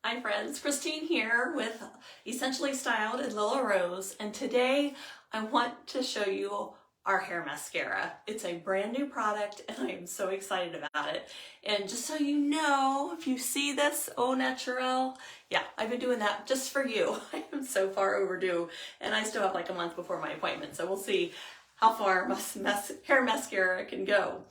Hi friends, Christine here with Essentially Styled and Lila Rose, and today I want to show you our hair mascara. It's a brand new product and I am so excited about it. And just so you know, if you see this au naturel, yeah, I've been doing that just for you. I am so far overdue and I still have like a month before my appointment, so we'll see how far hair mascara can go.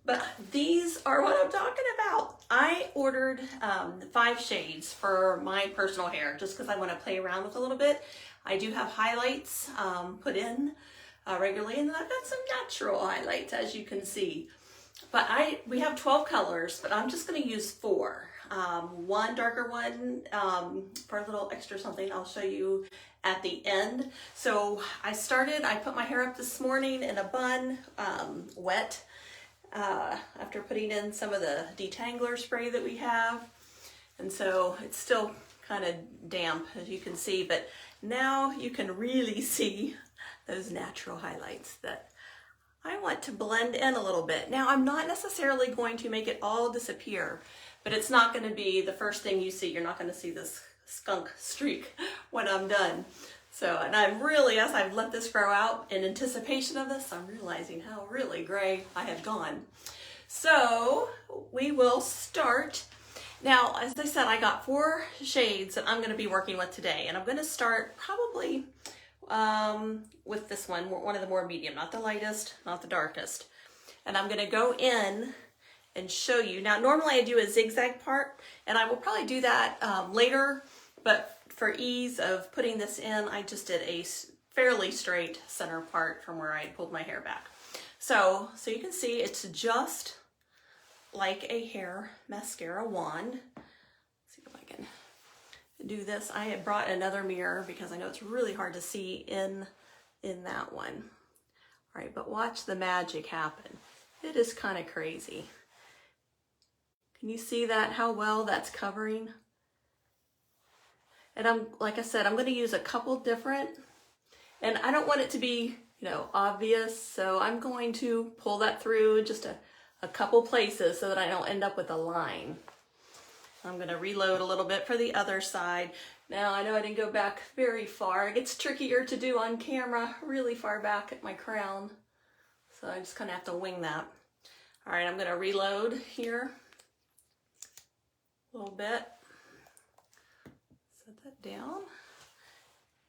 But these are what I'm talking about. I ordered 5 shades for my personal hair just because I want to play around with a little bit. I do have highlights put in regularly, and I've got some natural highlights, as you can see. But we have 12 colors, but I'm just going to use 4. One darker one for a little extra something I'll show you at the end. So I put my hair up this morning in a bun, wet. After putting in some of the detangler spray that we have, and so it's still kind of damp, as you can see, but now you can really see those natural highlights that I want to blend in a little bit. Now I'm not necessarily going to make it all disappear, but it's not going to be the first thing you see. You're not going to see this skunk streak when I'm done. So, and I'm really, as I've let this grow out in anticipation of this, I'm realizing how really gray I have gone. So we will start. Now, as I said, I got 4 shades that I'm going to be working with today, and I'm going to start probably with this one of the more medium, not the lightest, not the darkest. And I'm going to go in and show you. Now, normally I do a zigzag part, and I will probably do that later, but for ease of putting this in, I just did a fairly straight center part from where I pulled my hair back. So you can see it's just like a hair mascara wand. Let's see if I can do this. I had brought another mirror because I know it's really hard to see in that one. All right, but watch the magic happen. It is kind of crazy. Can you see that, how well that's covering? And like I said, I'm going to use a couple different, and I don't want it to be, obvious. So I'm going to pull that through just a couple places so that I don't end up with a line. I'm going to reload a little bit for the other side. Now I know I didn't go back very far. It gets trickier to do on camera, really far back at my crown. So I just kind of have to wing that. All right, I'm going to reload here a little bit. Set that down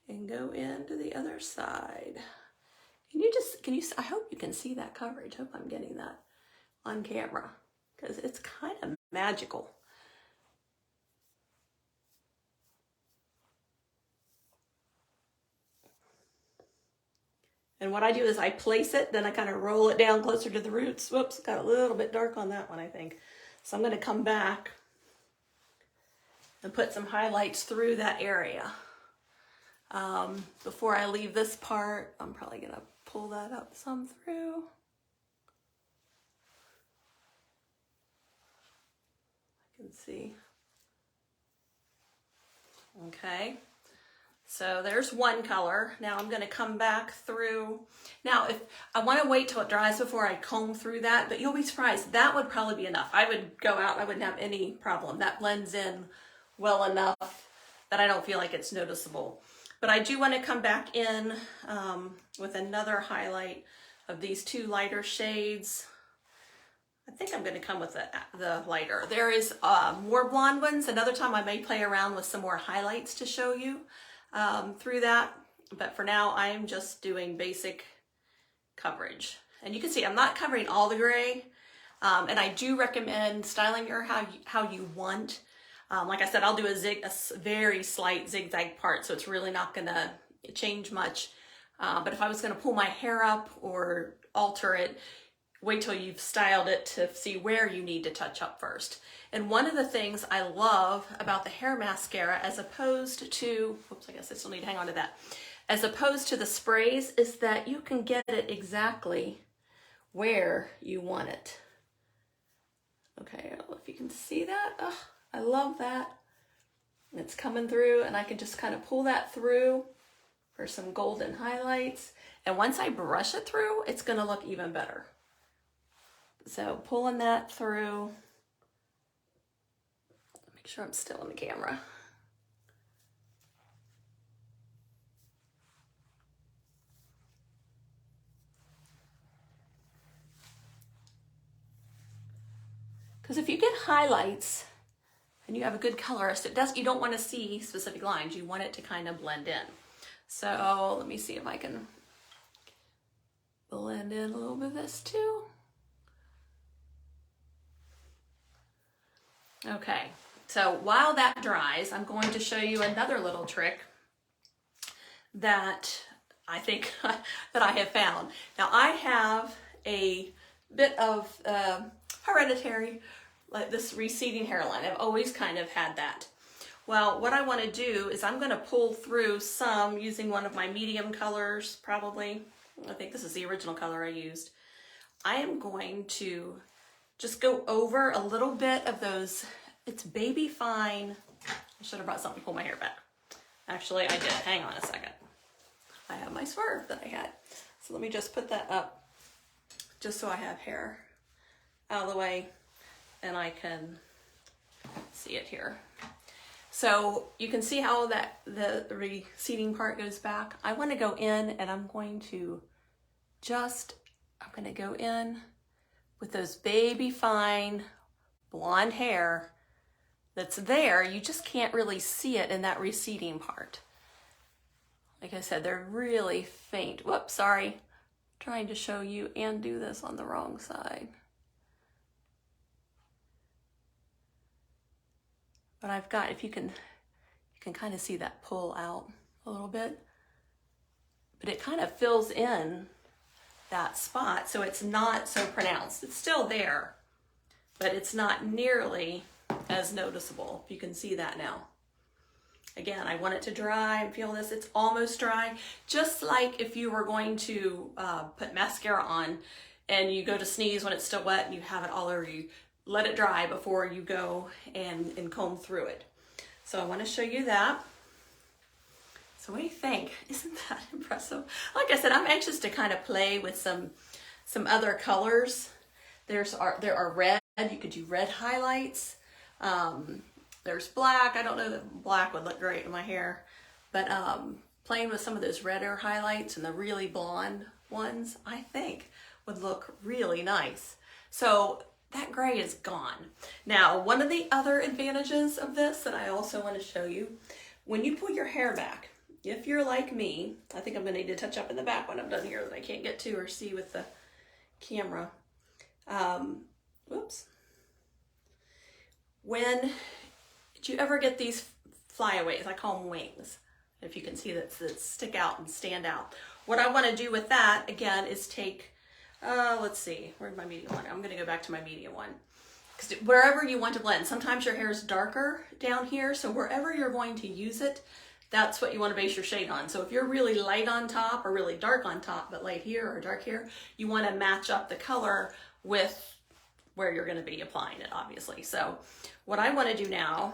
and go into the other side. I hope you can see that coverage. Hope I'm getting that on camera because it's kind of magical. And what I do is I place it, then I kind of roll it down closer to the roots. Whoops, got a little bit dark on that one, I think. So I'm going to come back and put some highlights through that area. Before I leave this part, I'm probably going to pull that up some through. I can see. Okay. So there's one color. Now I'm going to come back through. Now, if I want to wait till it dries before I comb through that, but you'll be surprised. That would probably be enough. I would go out, I wouldn't have any problem. That blends in well enough that I don't feel like it's noticeable. But I do want to come back in with another highlight of these 2 lighter shades. I think I'm going to come with the lighter. There is more blonde ones. Another time I may play around with some more highlights to show you through that. But for now, I'm just doing basic coverage. And you can see I'm not covering all the gray. And I do recommend styling your how you want. Like I said, I'll do a very slight zigzag part, so it's really not going to change much. But if I was going to pull my hair up or alter it, wait till you've styled it to see where you need to touch up first. And one of the things I love about the hair mascara, as opposed to, whoops, I guess I still need to hang on to that, as opposed to the sprays, is that you can get it exactly where you want it. Okay, I don't know if you can see that. Oh, I love that. It's coming through, and I can just kind of pull that through for some golden highlights. And once I brush it through, it's going to look even better. So pulling that through. Let me Make sure I'm still in the camera. Because if you get highlights and you have a good colorist, you don't want to see specific lines. You want it to kind of blend in. So let me see if I can blend in a little bit of this too. Okay, so while that dries, I'm going to show you another little trick that I think that I have found. Now I have a bit of hereditary, like this receding hairline. I've always kind of had that. Well, what I want to do is I'm going to pull through some using one of my medium colors, probably. I think this is the original color I used. I am going to just go over a little bit of those. It's baby fine. I should have brought something to pull my hair back. Actually, I did. Hang on a second. I have my swerve that I had. So let me just put that up just so I have hair out of the way and I can see it here. So you can see how that the receding part goes back. I want to go in and I'm going to go in with those baby fine blonde hair that's there. You just can't really see it in that receding part. Like I said, they're really faint. Whoops, sorry. Trying to show you and do this on the wrong side. But I've got, if you can kind of see that pull out a little bit, but it kind of fills in that spot, so it's not so pronounced. It's still there, but it's not nearly as noticeable. You can see that now. Again, I want it to dry and feel this. It's almost dry, just like if you were going to put mascara on and you go to sneeze when it's still wet and you have it all over you. Let it dry before you go and comb through it. So I want to show you that. So what do you think? Isn't that impressive? Like I said, I'm anxious to kind of play with some other colors. There are red. You could do red highlights. There's black. I don't know that black would look great in my hair, but playing with some of those redder highlights and the really blonde ones, I think would look really nice. So that gray is gone. Now, one of the other advantages of this that I also want to show you, when you pull your hair back, if you're like me, I think I'm going to need to touch up in the back when I'm done here that I can't get to or see with the camera. Whoops. Did you ever get these flyaways? I call them wings. If you can see that stick out and stand out. What I want to do with that, again, is take let's see, where's my medium one? I'm going to go back to my medium one. Because wherever you want to blend, sometimes your hair is darker down here, so wherever you're going to use it, that's what you want to base your shade on. So if you're really light on top or really dark on top, but light here or dark here, you want to match up the color with where you're going to be applying it, obviously. So what I want to do now,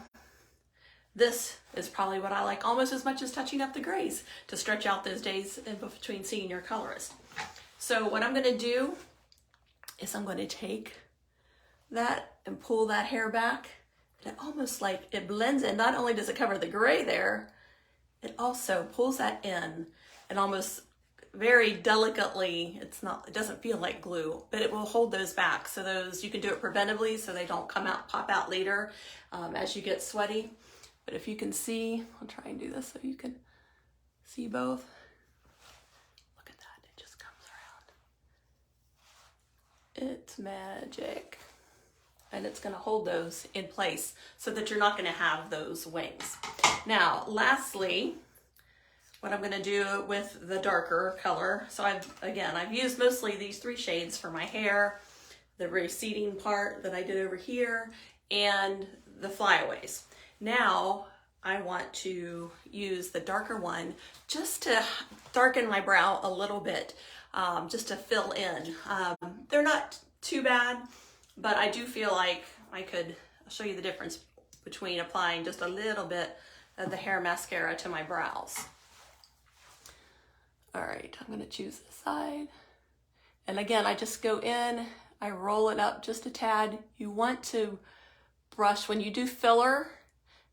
this is probably what I like almost as much as touching up the grays, to stretch out those days in between seeing your colorist. So what I'm going to do is I'm going to take that and pull that hair back. And it almost like it blends in. Not only does it cover the gray there, it also pulls that in and almost very delicately, it doesn't feel like glue, but it will hold those back. So those, you can do it preventively so they don't pop out later as you get sweaty. But if you can see, I'll try and do this so you can see both. It's magic. And it's going to hold those in place so that you're not going to have those wings. Now, lastly, what I'm going to do with the darker color. So I've used mostly these 3 shades for my hair, the receding part that I did over here, and the flyaways. Now, I want to use the darker one just to darken my brow a little bit. Just to fill in. They're not too bad, but I do feel like I'll show you the difference between applying just a little bit of the hair mascara to my brows. All right, I'm going to choose this side. And again, I just go in, I roll it up just a tad. You want to brush, when you do filler,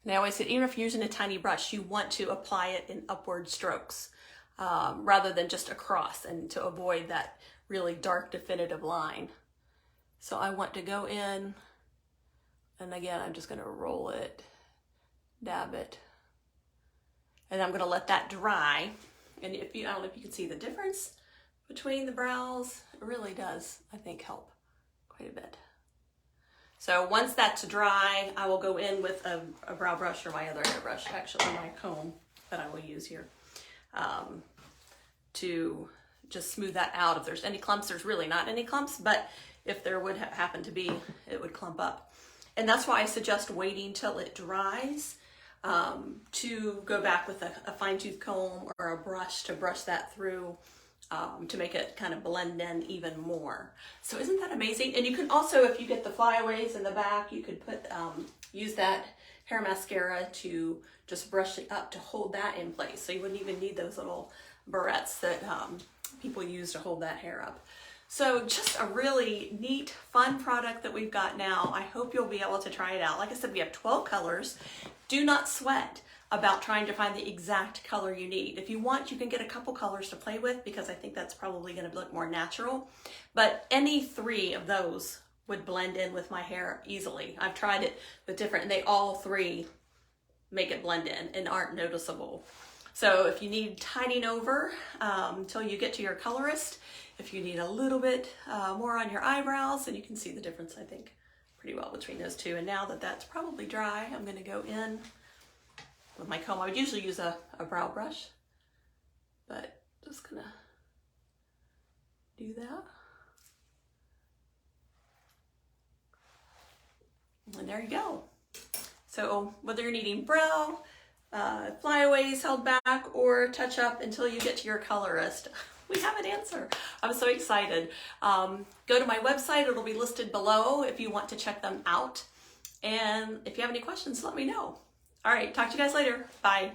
And I always say, even if you're using a tiny brush, you want to apply it in upward strokes rather than just across, and to avoid that really dark definitive line. So I want to go in, and again, I'm just going to roll it, dab it, and I'm going to let that dry. And if you, I don't know if you can see the difference between the brows. It really does, I think, help quite a bit. So once that's dry, I will go in with a brow brush, or my other hair brush, actually my comb that I will use here, to just smooth that out. If there's any clumps, there's really not any clumps, but if there would happen to be, it would clump up. And that's why I suggest waiting till it dries to go back with a fine-tooth comb or a brush to brush that through to make it kind of blend in even more. So isn't that amazing? And you can also, if you get the flyaways in the back, you could put use that hair mascara to just brush it up to hold that in place. So you wouldn't even need those little barrettes that people use to hold that hair up. So just a really neat, fun product that we've got now. I hope you'll be able to try it out. Like I said, we have 12 colors. Do not sweat about trying to find the exact color you need. If you want, you can get a couple colors to play with, because I think that's probably going to look more natural. But any 3 of those would blend in with my hair easily. I've tried it with different, and they all 3 make it blend in and aren't noticeable. So if you need tidying over until you get to your colorist, if you need a little bit more on your eyebrows, then you can see the difference, I think, pretty well between those 2. And now that that's probably dry, I'm going to go in with my comb. I would usually use a brow brush, but just gonna do that. And there you go. So whether you're needing brow, flyaways held back, or touch up until you get to your colorist, we have an answer. I'm so excited. Go to my website. It'll be listed below if you want to check them out. And if you have any questions, let me know. All right, talk to you guys later. Bye.